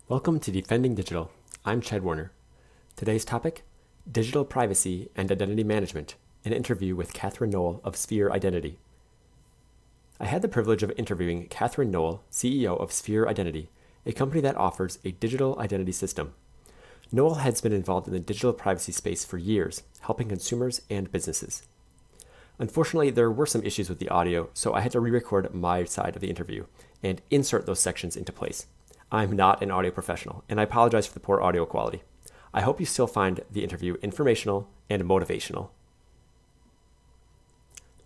Welcome to Defending Digital. I'm Chad Warner. Today's topic, digital privacy and identity management, an interview with Katherine Noall of Sphere Identity. I had the privilege of interviewing Katherine Noall, CEO of Sphere Identity, a company that offers a digital identity system. Noall has been involved in the digital privacy space for years, helping consumers and businesses. Unfortunately, there were some issues with the audio, so I had to re-record my side of the interview and insert those sections into place. I'm not an audio professional, and I apologize for the poor audio quality. I hope you still find the interview informational and motivational.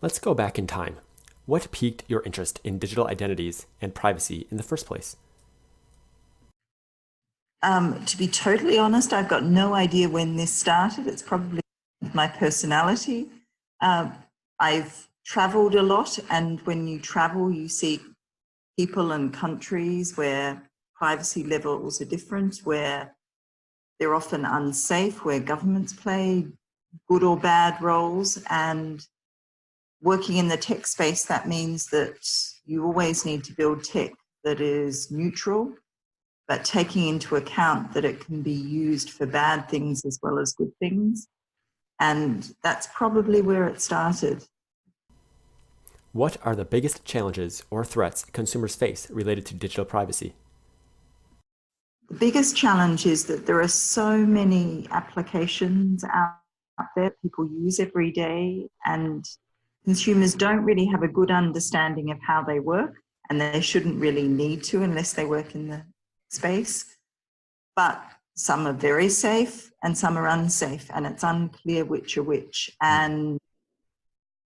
Let's go back in time. What piqued your interest in digital identities and privacy in the first place? To be totally honest, I've got no idea when this started. It's probably my personality. I've traveled a lot, and when you travel, you see people and countries where privacy levels are different, where they're often unsafe, where governments play good or bad roles. And working in the tech space, that means that you always need to build tech that is neutral, but taking into account that it can be used for bad things as well as good things. And that's probably where it started. What are the biggest challenges or threats consumers face related to digital privacy? The biggest challenge is that there are so many applications out there people use every day, and consumers don't really have a good understanding of how they work, and they shouldn't really need to unless they work in the space. But some are very safe and some are unsafe, and it's unclear which are which. And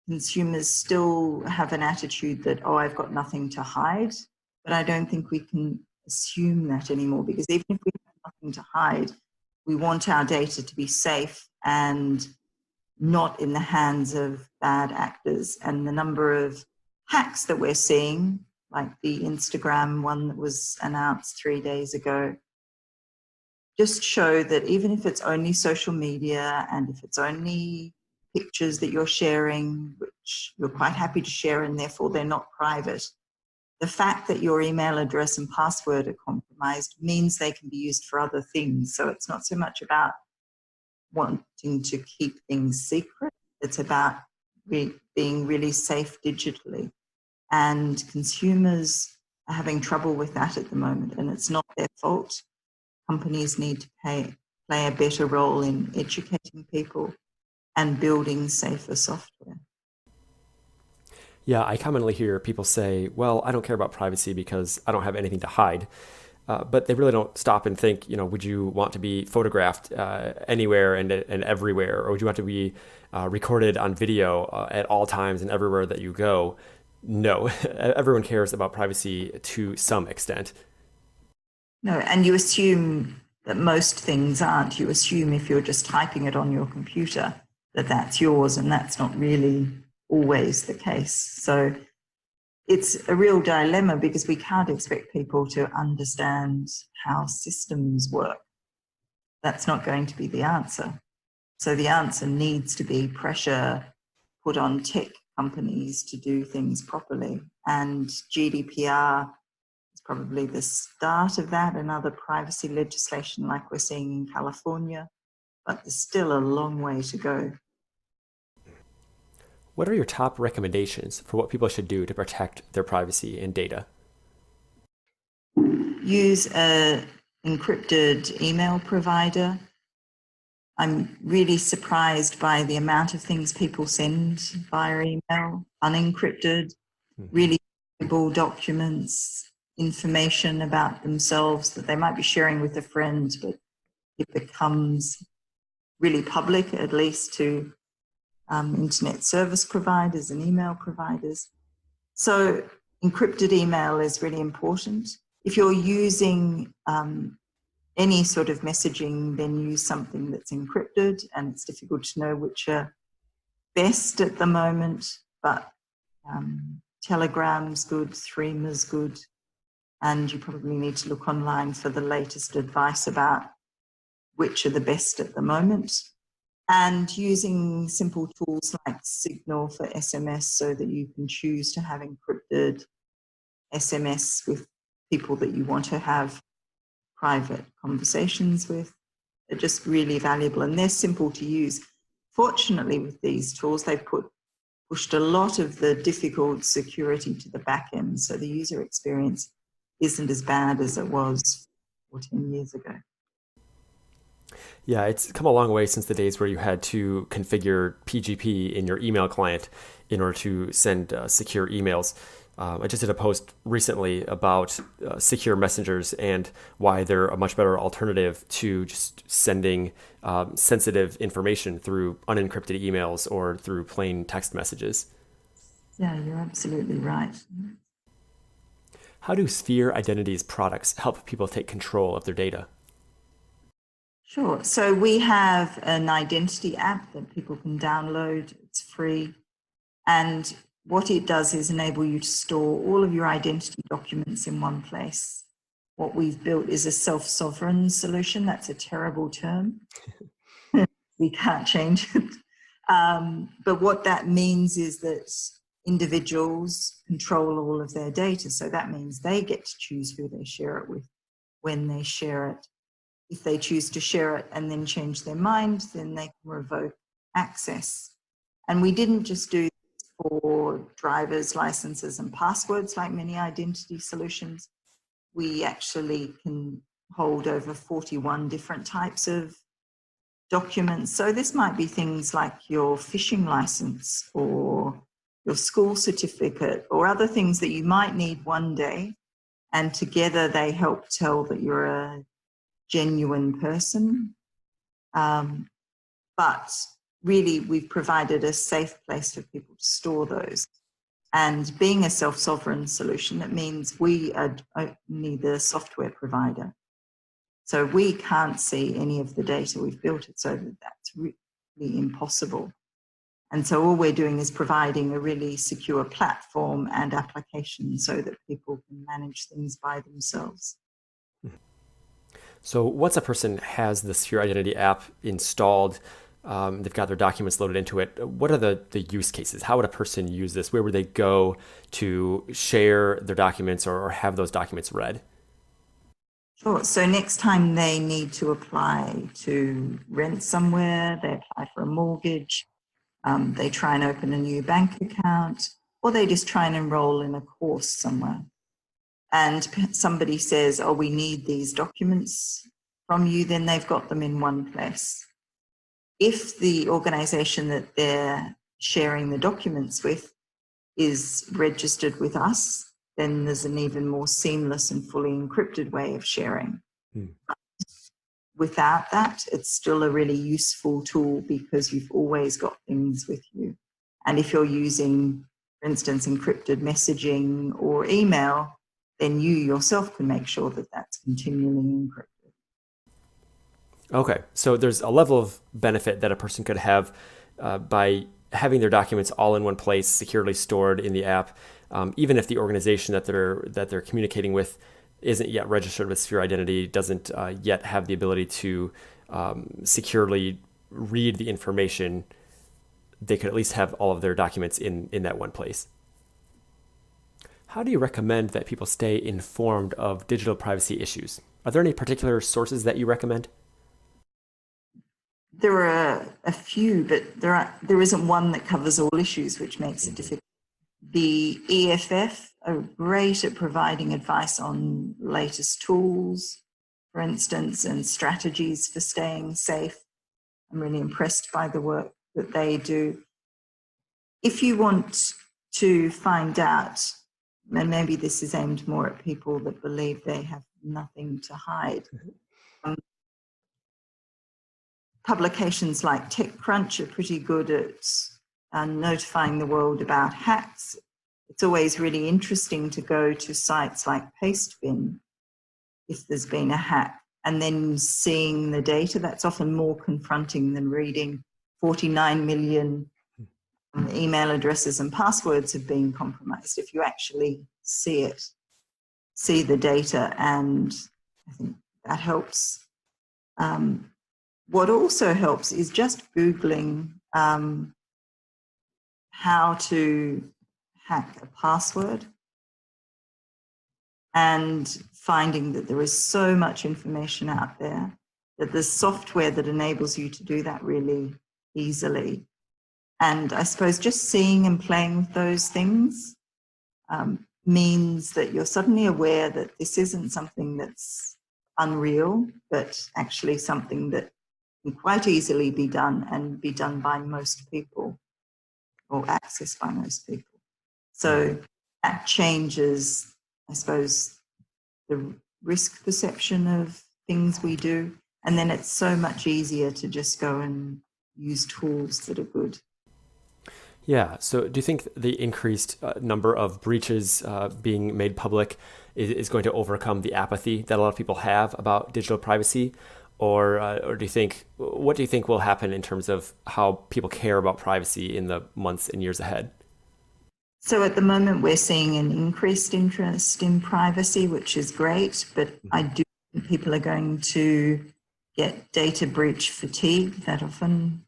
consumers still have an attitude that, oh, I've got nothing to hide. But I don't think we can assume that anymore, because even if we have nothing to hide, we want our data to be safe and not in the hands of bad actors. And the number of hacks that we're seeing, like the Instagram one that was announced 3 days ago, just show that even if it's only social media and if it's only pictures that you're sharing, which you're quite happy to share and therefore they're not private, the fact that your email address and password are compromised means they can be used for other things. So it's not so much about wanting to keep things secret, it's about being really safe digitally. And consumers are having trouble with that at the moment, and it's not their fault. Companies need to play a better role in educating people and building safer software. Yeah, I commonly hear people say, well, I don't care about privacy because I don't have anything to hide. But they really don't stop and think, would you want to be photographed anywhere and everywhere? Or would you want to be recorded on video at all times and everywhere that you go? No, everyone cares about privacy to some extent. No, and you assume that most things aren't. You assume if you're just typing it on your computer that that's yours, and that's not really always the case. So it's a real dilemma because we can't expect people to understand how systems work. That's not going to be the answer. So the answer needs to be pressure put on tech companies to do things properly. And GDPR is probably the start of that, and other privacy legislation like we're seeing in California, but there's still a long way to go. What are your top recommendations for what people should do to protect their privacy and data? Use an encrypted email provider. I'm really surprised by the amount of things people send via email, unencrypted, really valuable documents, information about themselves that they might be sharing with a friend, but it becomes really public, at least to internet service providers and email providers. So encrypted email is really important. If you're using any sort of messaging, then use something that's encrypted, and it's difficult to know which are best at the moment, but Telegram's good, Threema's good, and you probably need to look online for the latest advice about which are the best at the moment. And using simple tools like Signal for SMS so that you can choose to have encrypted SMS with people that you want to have private conversations with. They're just really valuable, and they're simple to use. Fortunately, with these tools, they've pushed a lot of the difficult security to the back end, so the user experience isn't as bad as it was 14 years ago. Yeah, it's come a long way since the days where you had to configure PGP in your email client in order to send secure emails. I just did a post recently about secure messengers and why they're a much better alternative to just sending sensitive information through unencrypted emails or through plain text messages. Yeah, you're absolutely right. How do Sphere Identity's products help people take control of their data? Sure. So we have an identity app that people can download. It's free. And what it does is enable you to store all of your identity documents in one place. What we've built is a self-sovereign solution. That's a terrible term. We can't change it. But what that means is that individuals control all of their data. So that means they get to choose who they share it with, when they share it. If they choose to share it and then change their mind, then they can revoke access. And we didn't just do this for driver's licenses and passwords like many identity solutions. We actually can hold over 41 different types of documents. So this might be things like your fishing license or your school certificate or other things that you might need one day. And together they help tell that you're a genuine person. But really, we've provided a safe place for people to store those. And being a self-sovereign solution, it means we are only the software provider. So we can't see any of the data. We've built it so that that's really impossible. And so all we're doing is providing a really secure platform and application so that people can manage things by themselves. So once a person has the Secure Identity app installed, they've got their documents loaded into it. What are the use cases? How would a person use this? Where would they go to share their documents or have those documents read? Sure. So next time they need to apply to rent somewhere, they apply for a mortgage, they try and open a new bank account, or they just try and enroll in a course somewhere. And somebody says, oh, we need these documents from you, then they've got them in one place. If the organization that they're sharing the documents with is registered with us, then there's an even more seamless and fully encrypted way of sharing. Without that, it's still a really useful tool because you've always got things with you. And if you're using, for instance, encrypted messaging or email, then you yourself can make sure that that's continually encrypted. Okay, so there's a level of benefit that a person could have by having their documents all in one place, securely stored in the app, even if the organization that they're communicating with isn't yet registered with Sphere Identity, doesn't yet have the ability to securely read the information. They could at least have all of their documents in that one place. How do you recommend that people stay informed of digital privacy issues? Are there any particular sources that you recommend? There are a few, but there isn't one that covers all issues, which makes it difficult. The EFF are great at providing advice on latest tools, for instance, and strategies for staying safe. I'm really impressed by the work that they do. If you want to find out, and maybe this is aimed more at people that believe they have nothing to hide, publications like TechCrunch are pretty good at notifying the world about hacks. It's always really interesting to go to sites like Pastebin if there's been a hack, and then seeing the data. That's often more confronting than reading 49 million email addresses and passwords have been compromised. If you actually see it, see the data, and I think that helps. What also helps is just Googling how to hack a password. and finding that there is so much information out there, that there's software that enables you to do that really easily. And I suppose just seeing and playing with those things means that you're suddenly aware that this isn't something that's unreal, but actually something that can quite easily be done and be done by most people or accessed by most people. So that changes, I suppose, the risk perception of things we do. And then it's so much easier to just go and use tools that are good. Yeah. So do you think the increased number of breaches being made public is going to overcome the apathy that a lot of people have about digital privacy? Or do you think, what do you think will happen in terms of how people care about privacy in the months and years ahead? So at the moment, we're seeing an increased interest in privacy, which is great, but I do think people are going to get data breach fatigue. That often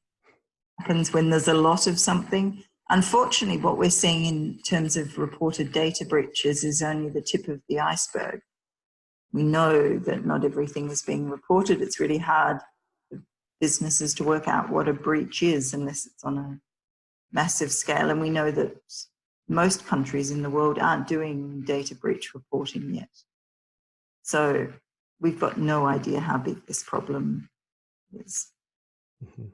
happens when there's a lot of something. Unfortunately, what we're seeing in terms of reported data breaches is only the tip of the iceberg. We know that not everything is being reported. It's really hard for businesses to work out what a breach is unless it's on a massive scale. And we know that most countries in the world aren't doing data breach reporting yet. So we've got no idea how big this problem is. Mhm.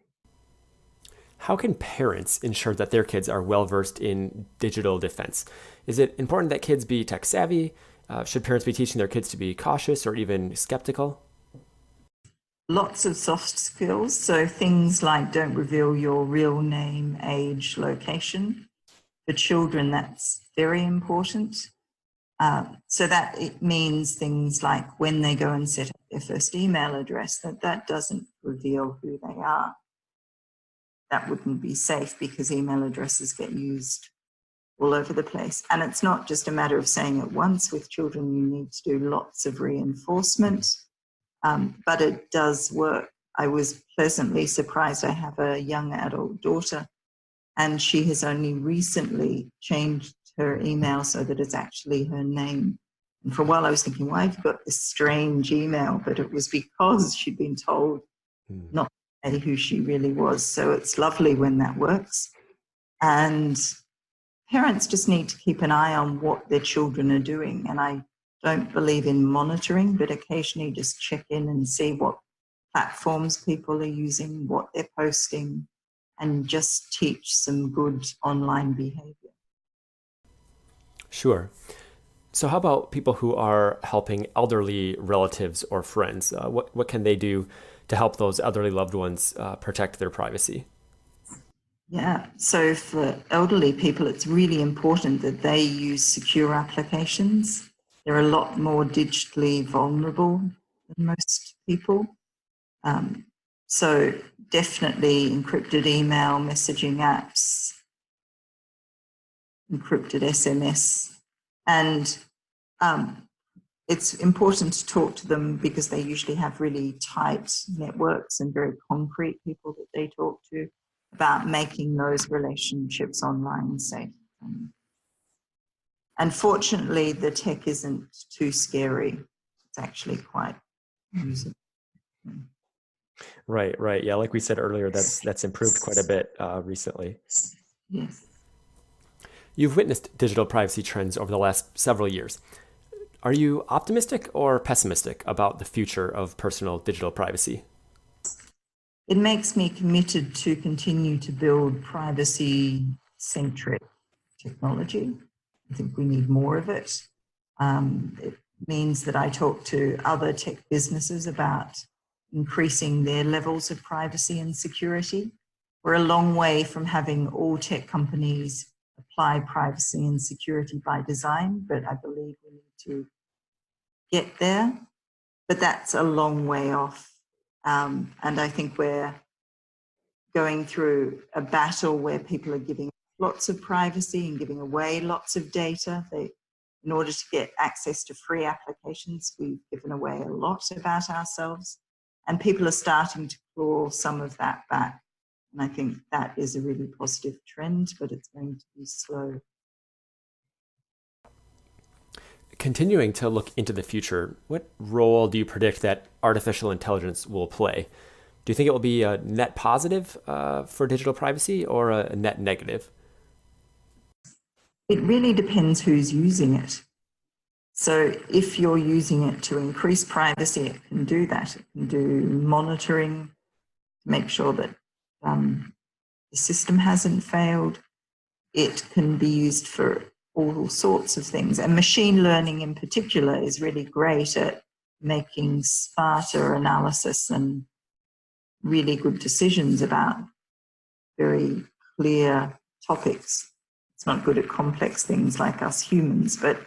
How can parents ensure that their kids are well versed in digital defense? Is it important that kids be tech savvy? Should parents be teaching their kids to be cautious or even skeptical? Lots of soft skills. So things like don't reveal your real name, age, location. For children, that's very important. So that it means things like when they go and set up their first email address, that doesn't reveal who they are. That wouldn't be safe because email addresses get used all over the place. And it's not just a matter of saying it once. With children, you need to do lots of reinforcement, but it does work. I was pleasantly surprised. I have a young adult daughter, and she has only recently changed her email so that it's actually her name. And for a while I was thinking, why have you got this strange email? But it was because she'd been told not to say who she really was. So it's lovely when that works. And parents just need to keep an eye on what their children are doing. And I don't believe in monitoring, but occasionally just check in and see what platforms people are using, what they're posting, and just teach some good online behavior. Sure. So how about people who are helping elderly relatives or friends? What can they do to help those elderly loved ones protect their privacy? Yeah, so for elderly people, it's really important that they use secure applications. They're a lot more digitally vulnerable than most people. Um, so definitely encrypted email, messaging apps, encrypted SMS. And it's important to talk to them because they usually have really tight networks and very concrete people that they talk to about making those relationships online safe. And fortunately, the tech isn't too scary. It's actually quite usable. Right, right. Yeah, like we said earlier, that's improved quite a bit recently. Yes. You've witnessed digital privacy trends over the last several years. Are you optimistic or pessimistic about the future of personal digital privacy? It makes me committed to continue to build privacy-centric technology. I think we need more of it. It means that I talk to other tech businesses about increasing their levels of privacy and security. We're a long way from having all tech companies apply privacy and security by design, but I believe we need to get there. But that's a long way off. And I think we're going through a battle where people are giving lots of privacy and giving away lots of data. In order to get access to free applications, we've given away a lot about ourselves, and people are starting to claw some of that back. And I think that is a really positive trend, but it's going to be slow. Continuing to look into the future, what role do you predict that artificial intelligence will play? Do you think it will be a net positive for digital privacy or a net negative? It really depends who's using it. So if you're using it to increase privacy, it can do that. It can do monitoring to make sure that the system hasn't failed. It can be used for all sorts of things. And machine learning in particular is really great at making smarter analysis and really good decisions about very clear topics. It's not good at complex things like us humans, but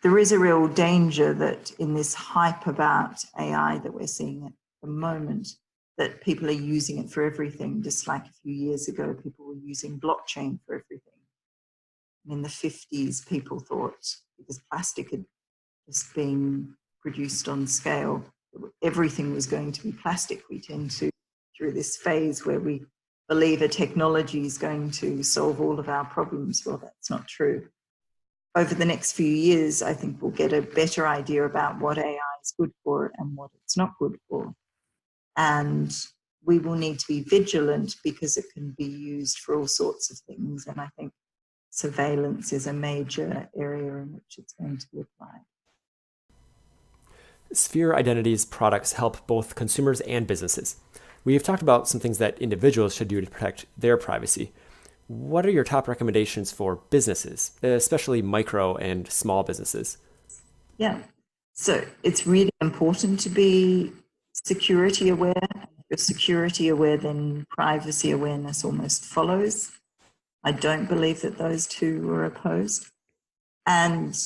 there is a real danger that in this hype about AI that we're seeing at the moment, that people are using it for everything, just like a few years ago, people were using blockchain for everything. In the 50s, people thought, because plastic had just been produced on scale, everything was going to be plastic. We tend to, through this phase where we believe a technology is going to solve all of our problems. Well, that's not true. Over the next few years, I think we'll get a better idea about what AI is good for and what it's not good for. And we will need to be vigilant because it can be used for all sorts of things. And I think surveillance is a major area in which it's going to be applied. Sphere Identity's products help both consumers and businesses. We have talked about some things that individuals should do to protect their privacy. What are your top recommendations for businesses, especially micro and small businesses? Yeah. So it's really important to be security aware. If you're security aware, then privacy awareness almost follows. I don't believe that those two are opposed. And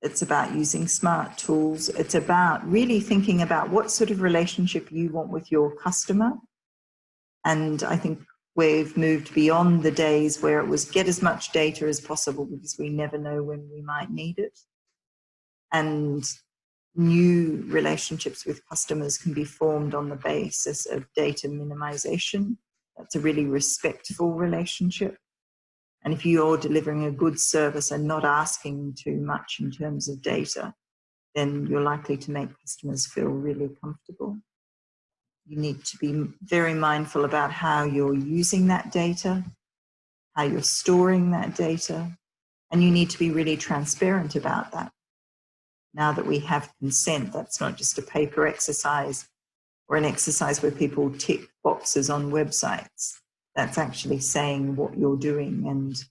it's about using smart tools. It's about really thinking about what sort of relationship you want with your customer. And I think we've moved beyond the days where it was get as much data as possible because we never know when we might need it. And new relationships with customers can be formed on the basis of data minimization. That's a really respectful relationship. And if you're delivering a good service and not asking too much in terms of data, then you're likely to make customers feel really comfortable. You need to be very mindful about how you're using that data, how you're storing that data, and you need to be really transparent about that. Now that we have consent, that's not just a paper exercise or an exercise where people tick boxes on websites. That's actually saying what you're doing and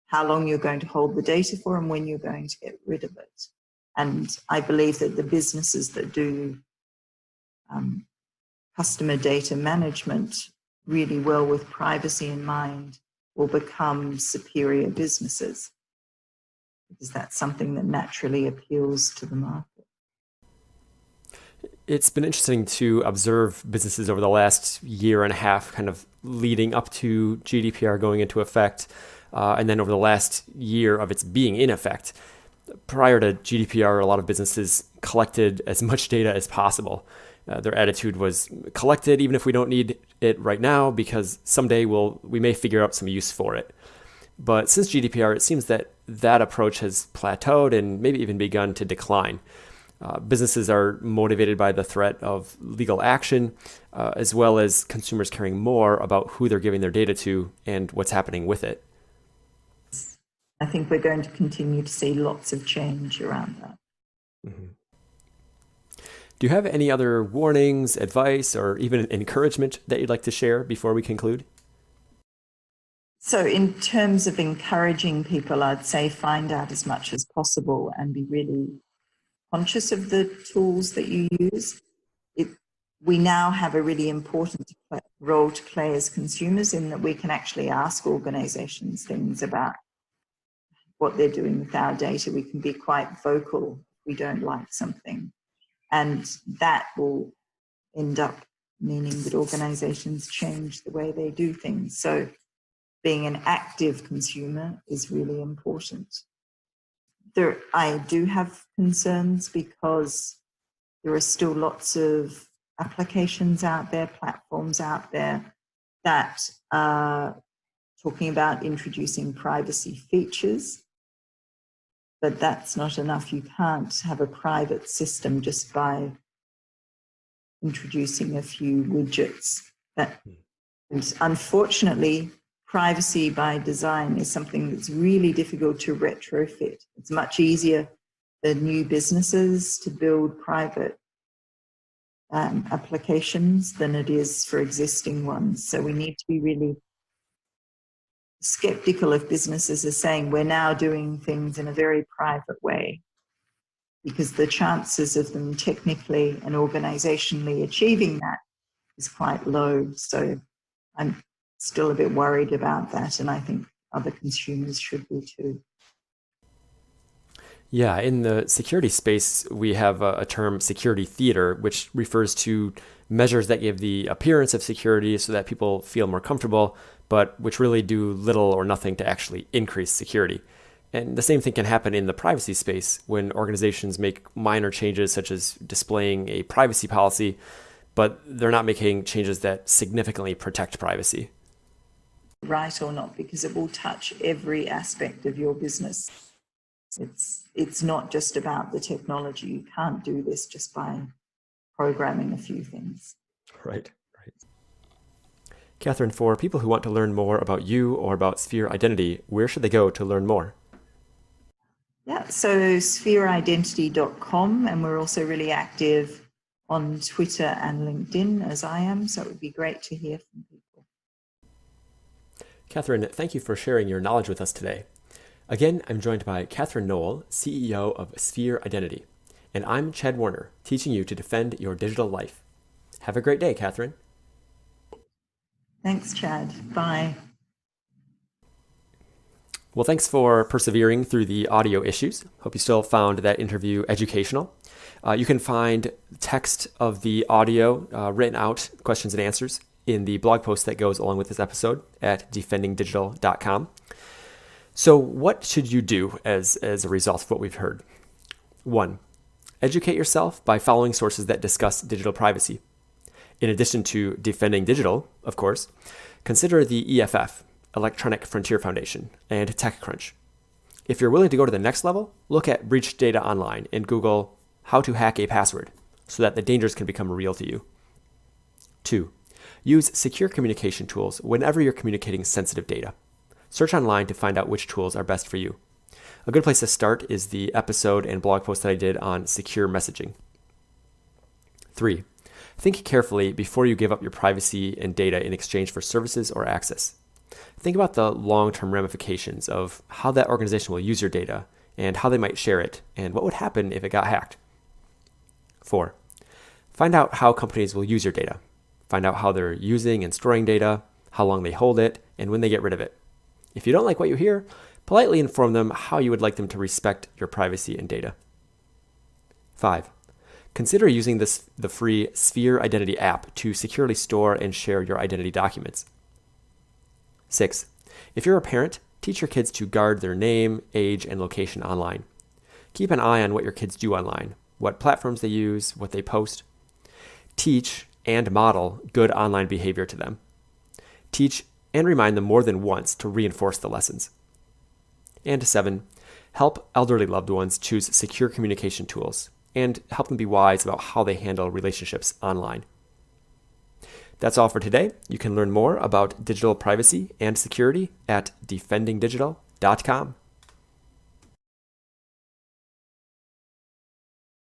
how long you're going to hold the data for and when you're going to get rid of it. And I believe that the businesses that do customer data management really well with privacy in mind will become superior businesses, because that's something that naturally appeals to the market. It's been interesting to observe businesses over the last year and a half, kind of leading up to GDPR going into effect, and then over the last year of its being in effect. Prior to GDPR, a lot of businesses collected as much data as possible. Their attitude was collect it even if we don't need it right now, because someday we may figure out some use for it. But since GDPR, it seems that that approach has plateaued and maybe even begun to decline. Businesses are motivated by the threat of legal action, as well as consumers caring more about who they're giving their data to and what's happening with it. I think we're going to continue to see lots of change around that. Mm-hmm. Do you have any other warnings, advice, or even encouragement that you'd like to share before we conclude? So in terms of encouraging people, I'd say find out as much as possible and be really conscious of the tools that you use. We now have a really important role to play as consumers in that we can actually ask organizations things about what they're doing with our data. We can be quite vocal if we don't like something. And that will end up meaning that organizations change the way they do things. So being an active consumer is really important. I do have concerns because there are still lots of applications out there, platforms out there that are talking about introducing privacy features. But that's not enough. You can't have a private system just by introducing a few widgets. And unfortunately, privacy by design is something that's really difficult to retrofit. It's much easier for new businesses to build private applications than it is for existing ones. So we need to be really skeptical if businesses are saying we're now doing things in a very private way, because the chances of them technically and organizationally achieving that is quite low. So I'm still a bit worried about that, and I think other consumers should be too. Yeah, in the security space, we have a term security theater, which refers to measures that give the appearance of security so that people feel more comfortable, but which really do little or nothing to actually increase security. And the same thing can happen in the privacy space when organizations make minor changes, such as displaying a privacy policy, but they're not making changes that significantly protect privacy. Right or not, because it will touch every aspect of your business. It's not just about the technology. You can't do this just by programming a few things. Right. Katherine, for people who want to learn more about you or about Sphere Identity, where should they go to learn more? Yeah, so sphereidentity.com, and we're also really active on Twitter and LinkedIn, as I am, so it would be great to hear from people. Katherine, thank you for sharing your knowledge with us today. Again, I'm joined by Katherine Noall, CEO of Sphere Identity, and I'm Chad Warner, teaching you to defend your digital life. Have a great day, Katherine. Thanks, Chad. Bye. Well, thanks for persevering through the audio issues. Hope you still found that interview educational. You can find text of the audio written out, questions and answers, in the blog post that goes along with this episode at defendingdigital.com. So what should you do as a result of what we've heard? 1. Educate yourself by following sources that discuss digital privacy. In addition to Defending Digital, of course, consider the EFF, Electronic Frontier Foundation, and TechCrunch. If you're willing to go to the next level, look at Breach Data Online and Google how to hack a password so that the dangers can become real to you. 2. Use secure communication tools whenever you're communicating sensitive data. Search online to find out which tools are best for you. A good place to start is the episode and blog post that I did on secure messaging. 3. Think carefully before you give up your privacy and data in exchange for services or access. Think about the long-term ramifications of how that organization will use your data and how they might share it and what would happen if it got hacked. 4. Find out how companies will use your data. Find out how they're using and storing data, how long they hold it, and when they get rid of it. If you don't like what you hear, politely inform them how you would like them to respect your privacy and data. 5. Consider using the free Sphere Identity app to securely store and share your identity documents. 6. If you're a parent, teach your kids to guard their name, age, and location online. Keep an eye on what your kids do online, what platforms they use, what they post. Teach and model good online behavior to them. Teach and remind them more than once to reinforce the lessons. And 7, help elderly loved ones choose secure communication tools and help them be wise about how they handle relationships online. That's all for today. You can learn more about digital privacy and security at defendingdigital.com.